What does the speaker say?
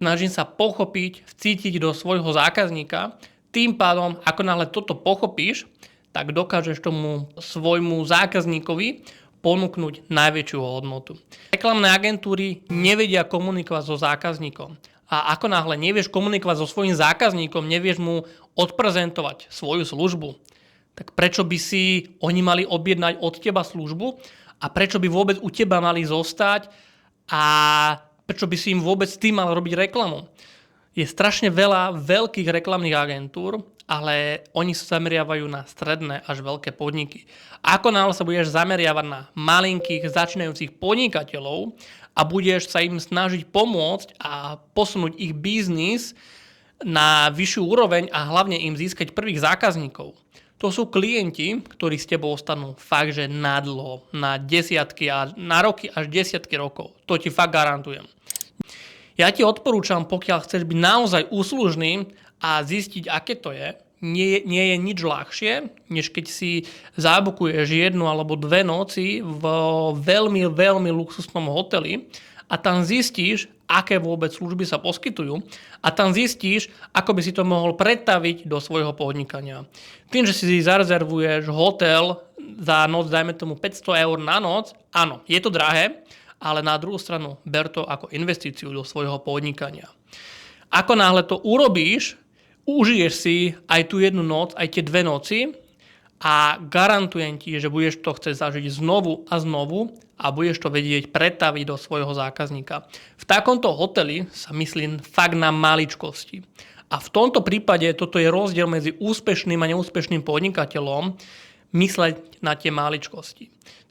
Snažím sa pochopiť, vcítiť do svojho zákazníka. Tým pádom, ako náhle toto pochopíš, tak dokážeš tomu svojmu zákazníkovi ponúknuť najväčšiu hodnotu. Reklamné agentúry nevedia komunikovať so zákazníkom. A ako náhle nevieš komunikovať so svojím zákazníkom, nevieš mu odprezentovať svoju službu, tak prečo by si oni mali objednať od teba službu a prečo by vôbec u teba mali zostať a prečo by si im vôbec ty mal robiť reklamu? Je strašne veľa veľkých reklamných agentúr, ale oni sa zameriavajú na stredné až veľké podniky. Ako náhle sa budeš zameriavať na malinkých začínajúcich podnikateľov a budeš sa im snažiť pomôcť a posunúť ich biznis na vyššiu úroveň a hlavne im získať prvých zákazníkov, to sú klienti, ktorí s tebou ostanú fakt, že na dlho, na desiatky a na roky až desiatky rokov. To ti fakt garantujem. Ja ti odporúčam, pokiaľ chceš byť naozaj úslužný a zistiť, aké to je, nie je nič ľahšie, než keď si zabukuješ 1 alebo 2 noci v veľmi, veľmi luxusnom hoteli a tam zistíš, aké vôbec služby sa poskytujú a tam zistíš, ako by si to mohol pretaviť do svojho podnikania. Tým, že si zarezervuješ hotel za noc, dajme tomu 500 eur na noc, áno, je to drahé, ale na druhú stranu ber to ako investíciu do svojho podnikania. Ako náhle to urobíš, užiješ si aj tú 1 noc, aj tie 2 noci a garantujem ti, že budeš to chcieť zažiť znovu a znovu a budeš to vedieť pretaviť do svojho zákazníka. V takomto hoteli sa myslím fakt na maličkosti. A v tomto prípade toto je rozdiel medzi úspešným a neúspešným podnikateľom, mysleť na tie maličkosti.